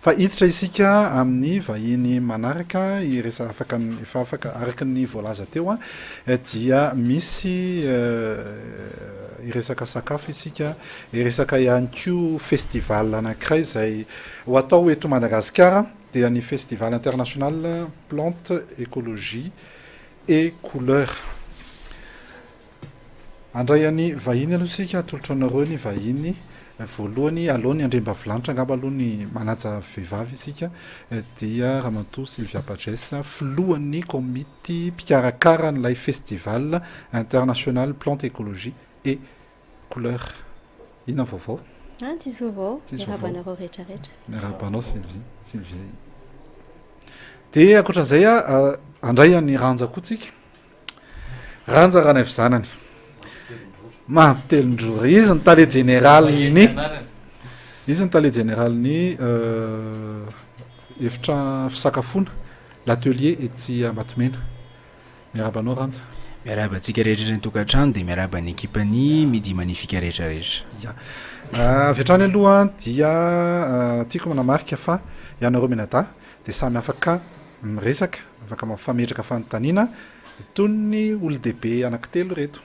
fa hiditra isika amin'ny vahiny manaraka efa afaka araka ny voalaza teo dia misy iresaka sakafo isika iresaka ihany koa festival anankiray izay ho atao eto Madagasikara dia ny festival international plante écologie et couleur. Andray any vahiny aloha isika atolotra anareo ny vahiny voalohany alohany Andriambavilanitra angamba aloha ny manaja vehivavy isika dia Ramatoa Sylvia Patresse filohan'ny komity mpikarakara n'ilay festival international plante écologie et couleur. Inona vaovao? Tsisy vaovao. Miarabanareo rehetrarehetra. Miarabanao Sylvia. Dia ankoatran'izay andray any Ranja koa tsika. Ranja Ranaivo zanany. Mampitelindrora izy ny tale généralny efitra fisakafoana l'atelier ety Ambatomena. Miarabanao Ranja. Miarabantsika rehetra ny tokantrano dia miaraba ny ekipany Midi Magnifique rehetrarehetra. Avy hatrany aloha dia tiako manamarika fa ianareo menada dia samy afaka miresaka afaka mafametraka fanontaniana toy ny olo-dehibe anankitelo reto.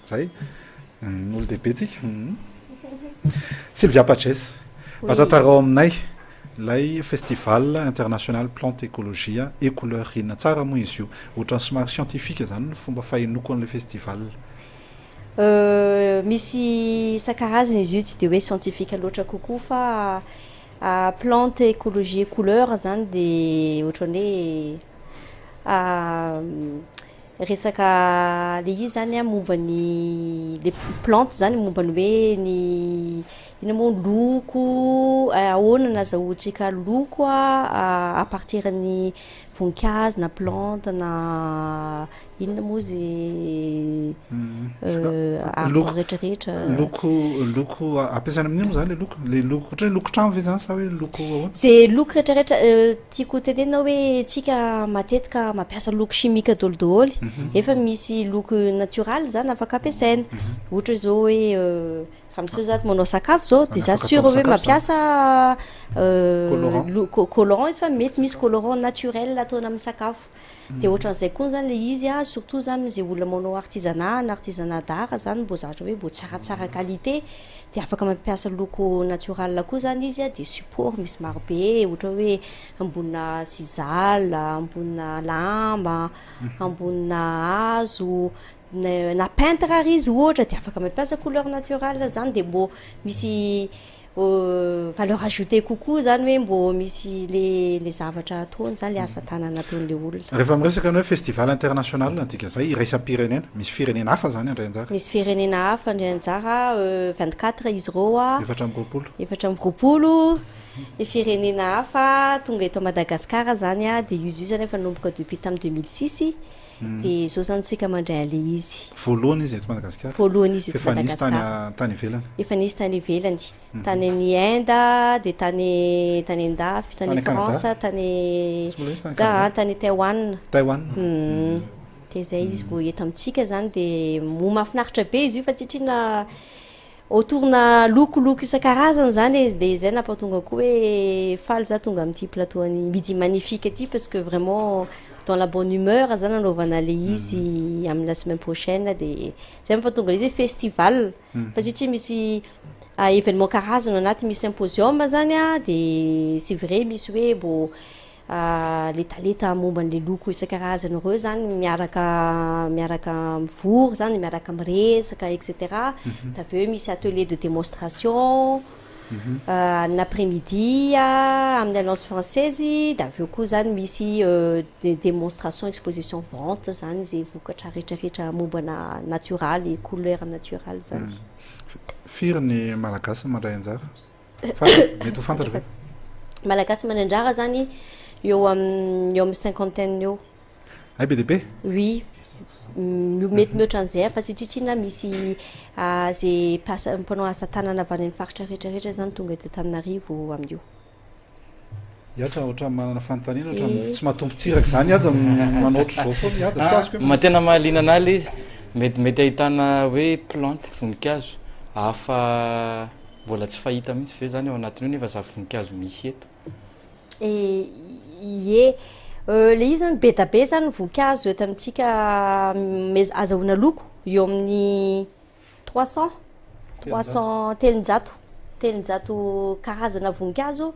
Zay olo-dehibe tsika. Sylvia Patresse vatantaraao aminay lay festival international plante écologie et couleur inona tsara moa izy io ohatran'ny somary scientifique zany ny fomba fahinoko an'ilay festival. Misy isan-karazany izy io tsy dia hoe scientifique loatra kokoa fa plante écologie et couleur zany dia ohatran'ny hoe resaka le izy zany momba ny le plante zany momba ny hoe ny ina moa loko ahoana nazahoantsika loko à partir ny voninkazo na plante na inona moa zay rehetrarehetra loko ampiasaina amin'ino moa zany le loko ohatra hoe loko trano ve zany sa hoe loko ahoana zay loko rehetrarehetra tiako tenenina hoe tsika matetika mampiasa loko chimique daholo efa misy loko natoraly zany afaka ampiasaina ohatra zao hoe raha misy zato manao sakafo zao dia za sûr hoe mampiasa colorant izy fa mety misy colorant naturel ataona amin'ny sakafo dia ohatran'izay koa zany le izy surtout zany zay olona manao artisanat na artisanat d'art zany mbo zatra hoe mbo tsaratsara qualité dia afaka mampiasa loko naturel koa zany izy dia support misy marobe ohatra hoe ambonina sisal ambonina lamba ambonina hazo na peintre ary izy ohatra dia afaka mampiasa couleur naturelle zany dia mbo misy valeur ajoutée kokoa zany hoe mbo misy le zavatra ataony zany le asa tanana ataon'le olona. Rehefa miresaka ny hoe festival international antika zay iraisam-pirenena misy firenena hafa zany andray anjara. Misy firenena hafa andray anjara 24 izy reo efatra amby roapolo ny firenena hafa tonga eto Madagasikara zany dia izy io zany efa nomboka depuis tamin'ny 2006 dia zao zany tsika mandray ale izy. Voalohany izy eto Madagasikara. Voalohany izy eto Madagasikara. Tany ivelany. Efa nisy tany ivelany. Tany any Inde, dia tany Andafy, tany France, tany Taiwan. Dia zay izy vao eto amintsika zany dia mahafinaritra be izy io fa tsitrina autour na lokoloko isan-karazany zany dia zay nampatonga koa hoe faly za tonga amin'ity plateau any Midi Magnifique aty parce que vraiment dans la bonne humeur zany anaovana le izy amin'ny la semaine prochaine dia zay mampatonga izy festival fa satria misy événement karazana anaty misy symposium zany dia c'est vrai misy hoe bo letaleta momba n'le loko isan-karazany ireo zany miaraka mivory zany miaraka miresaka etc. Dia avy eo misy atelier de démonstration l'après-midi amin'ny Alliance Française dia avy eo koa zany misy démonstration exposition vente zany zay vokatra rehetrarehetra mombana natoraly et couleur naturale zany. Firy ny malagasy mandray anjara? Mety ho fantatra ve? Malagasy mandray anjara zany eo amin'ny cinquantaine eo. Ay be dia be? Oui. Mety mihoatra an'izay fa sitritrina misy zay mpanao asa tanana avy any faritra rehetrarehetra zany tonga eto Antananarivo amin'io. Ihaja ohatra manana fanontaniana ohatra tsy mahatompo tsiraka zany ihaja manaotro zao foana ihaja. Matena mahaliana anahy izy mety ahitana hoe plante voninkazo hafa mbola tsy fahita mihitsy ve zany ao anatin'io nefa zavoninkazo misy eto ie le izy zany be da be zany voninkazo eto amintsika azahoana loko eo amin'ny 300 karazana voninkazo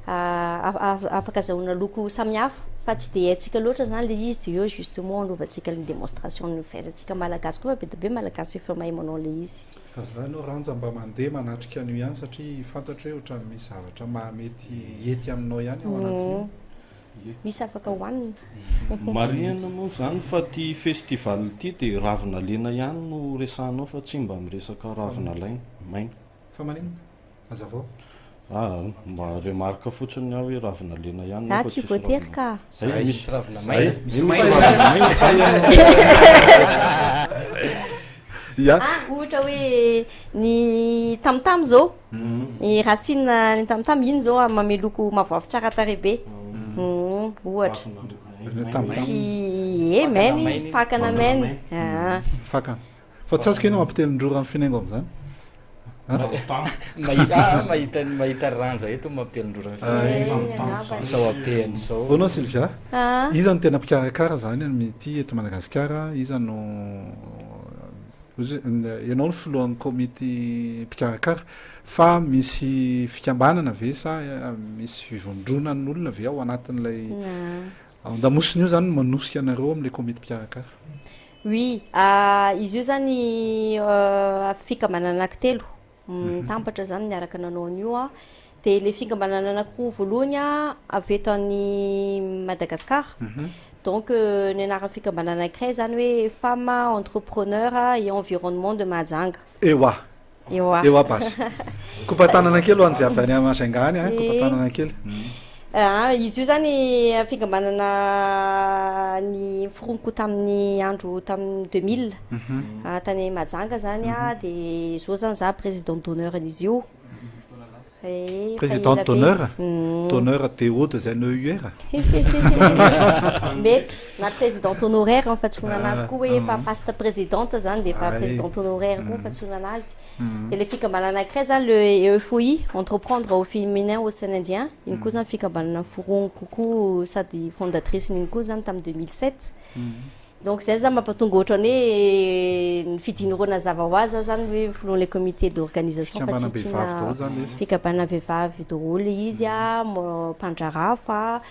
afaka azahoana loko samihafa fa tsy de haintsika loatra zany le izy de eo justement anaovantsika le démonstration ny fahaizantsika malagasy koa fa be da be malagasy efa mahay manao le izy zany ranja mba mandeha manatrika an'io ihany satria fantatro hoe ohatran'ny misy zavatra mahamety ety aminao ihany ao anatin'io misy afaka hohanina mariana moa zany fa ty festival ty de ravina lena ihany no resanao fa tsy mba miresaka ravina laina maina fa maninona azavao mba remarque fotsiny aho hoe ravina lena ihany tsy voatery ka misy ravina maina ohatra hoe ny tamotamo zao ny racine ny tamotamo iny zao mame loko mavoavo tsara tarehibe ohatra tsy mainy fakana mainy fakana fa tsy azoko eny mampitelindrora amin'ny finaingo am'zany mahita ranja eto mampitelindrorasao apehany zao onao Sylvia iza no tena mpikarakara zany mity eto Madagasikara iza no ianao ny filohan'ny komity mpikarakara fa misy fikambanana ve sa misy fivondronan'olona ve ao anatin'ilay andamosiny io zany manosika anareo amin'ilay komity mpikarakara oui izy io zany fikambanana anankitelo mitambatra zany miaraka nanao an'io de le fikambanana anankiroa voalohany avy eto any Madagasikara donc ny anarana fikambanana anankiray zany hoe femme entrepreneur et environnement de Mahajanga ewa basy kopatanana kely ho an'izay avy any Mahajangany kopatanana kely izy io zany fikambanana ny foroniko tamin'ny andro tamin'ny 2000 tany Mahajanga zany de zao zany za président d'honneur an'izy io président d'honneur d'honneur DO de ZNEUR mety na président honoraire fatsoana anazy koa hoe efa paste présidente zany de efa président honoraire koa fatsoana anazy de le fikambanana anankiray zany le EFOI entreprendre au féminin au sein indien iny koa zany fikambanana foroniko koa sady fondatrice iny koa zany tamin'ny 2007 donc zay zany mampatonga ohatrany hoe ny fidinirona zava ho azy zany hoe filohan'le le comité d'organisation fikambanana vehivavy daholo izy mpandrarafa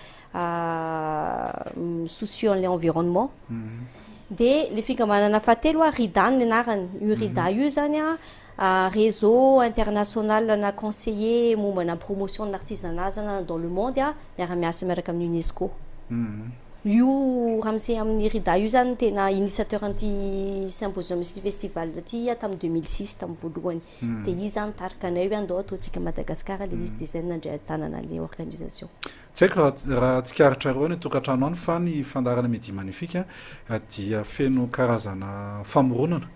soucieux an'le environnement de le fikambanana fahatelo RIDA ny anarany io RIDA io zany réseau international na conseiller mombana promotion de l'artisanat zany dans le monde miara-miasa miaraka amin'ny UNESCO io ramsey amin'ny RIDA io zany tena initiateur anty symposium sy festival ty tamin'ny 2006 tamin'ny voalohany de izy zany tarika anay io andao ataontsika Madagasikara le izy de zay nandray tanana le organisation tsy haiko raha tsikaritra reo ny tokantrano any fa ny fandarana midi magnifique dia feno karazana famoronana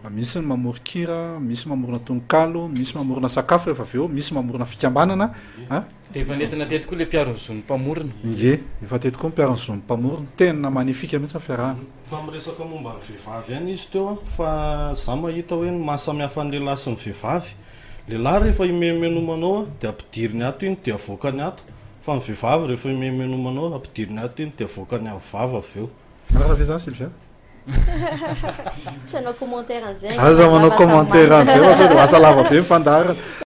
misy ny mamorikira misy mamorona tononkalo misy mamorona sakafo rehefa aveo misy mamorona fikambanana de efa nentina teto koa le mpiarony zon'ny mpamorona ie efa teto koa mpiarony zon'ny mpamorona tena magnifika mihitsy fiarahana fa miresaka momba ny vehivavy ihany izy teo fa za mahita hoe ny mahasamihafa ny lehilahy sy ny vehivavy lehilahy rehefa imemenomanao de ampidiriny ato iny de avoakany ato fa ny vehivavy rehefa imemenomanao ampidiriny ato iny de avoakany amin'ny vava aveo raha zany Sylvia tsy anao commentaire an'izay aza manao commentaire an'izay fa sao de lasa lava be mifandarana